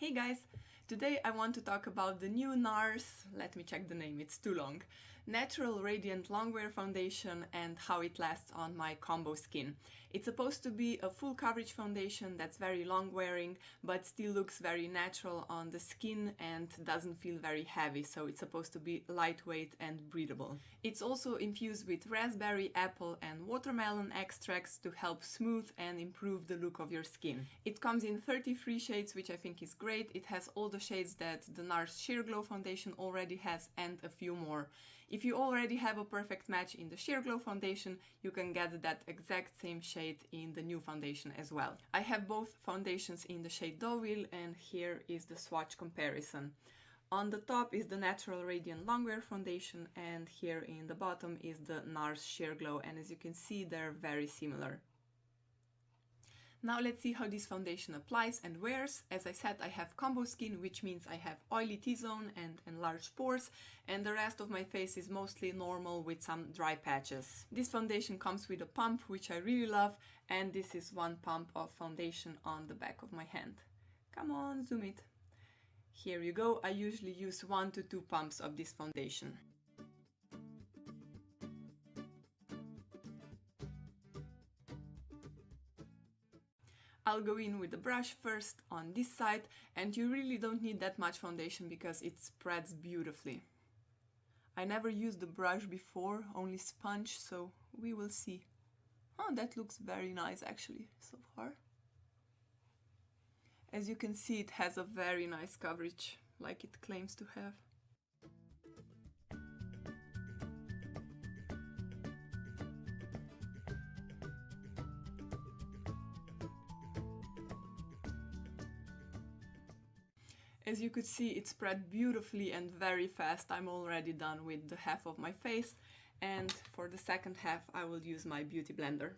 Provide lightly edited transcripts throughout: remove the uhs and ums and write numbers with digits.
Hey guys! Today I want to talk about the new Nars, let me check the name, it's too long, Natural Radiant Longwear Foundation and how it lasts on my combo skin. It's supposed to be a full coverage foundation that's very long wearing but still looks very natural on the skin and doesn't feel very heavy, so it's supposed to be lightweight and breathable. It's also infused with raspberry, apple and watermelon extracts to help smooth and improve the look of your skin. It comes in 33 shades, which I think is great. It has all the shades that the Nars Sheer Glow foundation already has and a few more. If you already have a perfect match in the Sheer Glow foundation, you can get that exact same shade in the new foundation as well. I have both foundations in the shade Deauville and here is the swatch comparison. On the top is the Natural Radiant Longwear foundation and here in the bottom is the Nars Sheer Glow, and as you can see they're very similar. Now let's see how this foundation applies and wears. As I said, I have combo skin, which means I have oily T-zone and enlarged pores, and the rest of my face is mostly normal with some dry patches. This foundation comes with a pump, which I really love, and this is one pump of foundation on the back of my hand. Come on, zoom it. Here you go. I usually use 1 to 2 pumps of this foundation. I'll go in with the brush first on this side, and you really don't need that much foundation because it spreads beautifully. I never used the brush before, only sponge, so we will see. Oh, that looks very nice actually so far. As you can see, it has a very nice coverage, like it claims to have. As you could see, it spread beautifully and very fast. I'm already done with the half of my face, and for the second half I will use my beauty blender.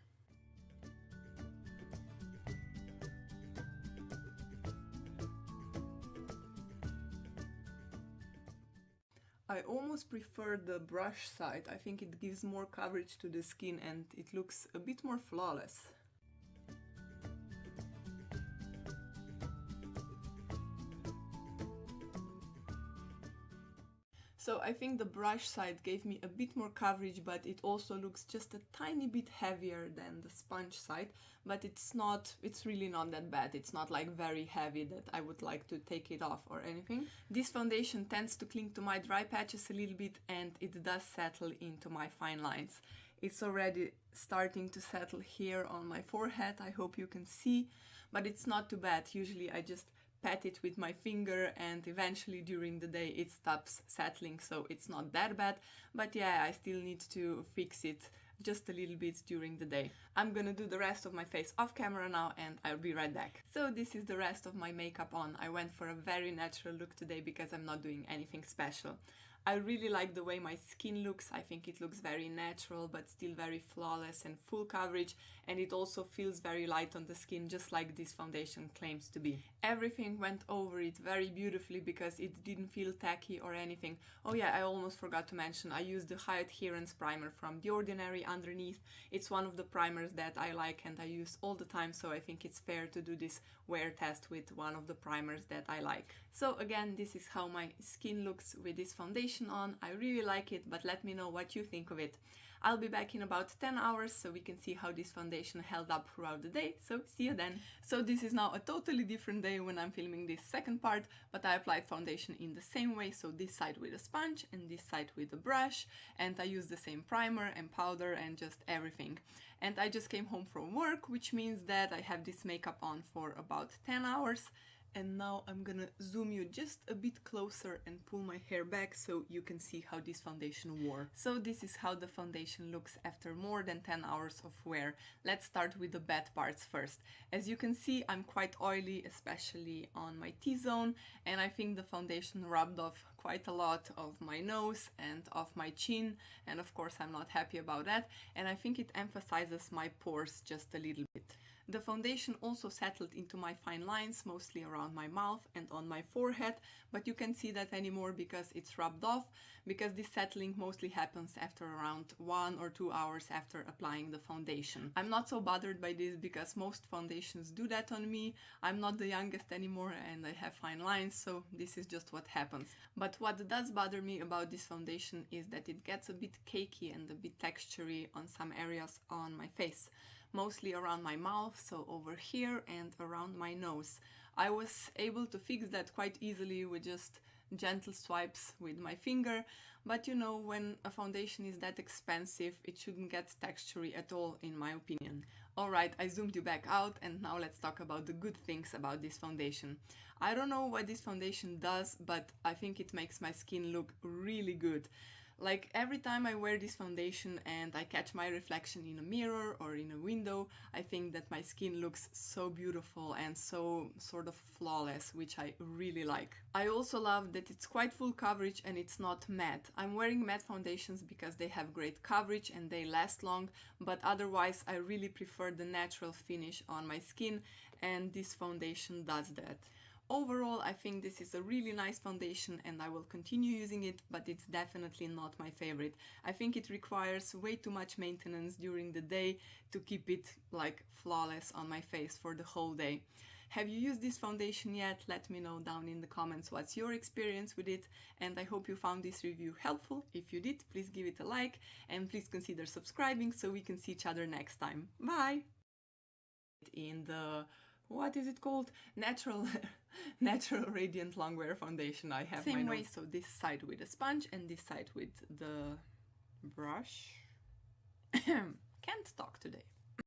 I almost prefer the brush side. I think it gives more coverage to the skin and it looks a bit more flawless. So I think the brush side gave me a bit more coverage, but it also looks just a tiny bit heavier than the sponge side, but it's really not that bad. It's not like very heavy that I would like to take it off or anything. This foundation tends to cling to my dry patches a little bit and it does settle into my fine lines. It's already starting to settle here on my forehead, I hope you can see, but it's not too bad. Usually I just pat it with my finger and eventually during the day it stops settling, so it's not that bad, but yeah, I still need to fix it just a little bit during the day. I'm gonna do the rest of my face off camera now and I'll be right back. So this is the rest of my makeup on. I went for a very natural look today because I'm not doing anything special. I really like the way my skin looks. I think it looks very natural but still very flawless and full coverage, and it also feels very light on the skin, just like this foundation claims to be. Everything went over it very beautifully because it didn't feel tacky or anything. Oh yeah, I almost forgot to mention, I used the High-Adherence primer from The Ordinary underneath. It's one of the primers that I like and I use all the time, so I think it's fair to do this wear test with one of the primers that I like. So again, this is how my skin looks with this foundation on. I really like it, but let me know what you think of it. I'll be back in about 10 hours so we can see how this foundation held up throughout the day, so see you then. So this is now a totally different day when I'm filming this second part, but I applied foundation in the same way, so this side with a sponge and this side with a brush, and I used the same primer and powder and just everything. And I just came home from work, which means that I have this makeup on for about 10 hours. And now I'm gonna zoom you just a bit closer and pull my hair back so you can see how this foundation wore. So this is how the foundation looks after more than 10 hours of wear. Let's start with the bad parts first. As you can see, I'm quite oily, especially on my T-zone, and I think the foundation rubbed off quite a lot of my nose and of my chin, and of course I'm not happy about that, and I think it emphasizes my pores just a little bit. The foundation also settled into my fine lines, mostly around my mouth and on my forehead, but you can't see that anymore because it's rubbed off, because this settling mostly happens after around 1 or 2 hours after applying the foundation. I'm not so bothered by this because most foundations do that on me. I'm not the youngest anymore and I have fine lines, so this is just what happens. But what does bother me about this foundation is that it gets a bit cakey and a bit textury on some areas on my face. Mostly around my mouth, so over here, and around my nose. I was able to fix that quite easily with just gentle swipes with my finger, but you know, when a foundation is that expensive, it shouldn't get textury at all, in my opinion. Alright, I zoomed you back out, and now let's talk about the good things about this foundation. I don't know what this foundation does, but I think it makes my skin look really good. Like every time I wear this foundation and I catch my reflection in a mirror or in a window, I think that my skin looks so beautiful and so sort of flawless, which I really like. I also love that it's quite full coverage and it's not matte. I'm wearing matte foundations because they have great coverage and they last long, but otherwise I really prefer the natural finish on my skin, and this foundation does that. Overall, I think this is a really nice foundation and I will continue using it, but it's definitely not my favorite. I think it requires way too much maintenance during the day to keep it like flawless on my face for the whole day. Have you used this foundation yet? Let me know down in the comments what's your experience with it, and I hope you found this review helpful. If you did, please give it a like and please consider subscribing so we can see each other next time. Bye! In the what is it called? Natural Radiant Longwear foundation. I have same way, so this side with a sponge and this side with the brush. Can't talk today.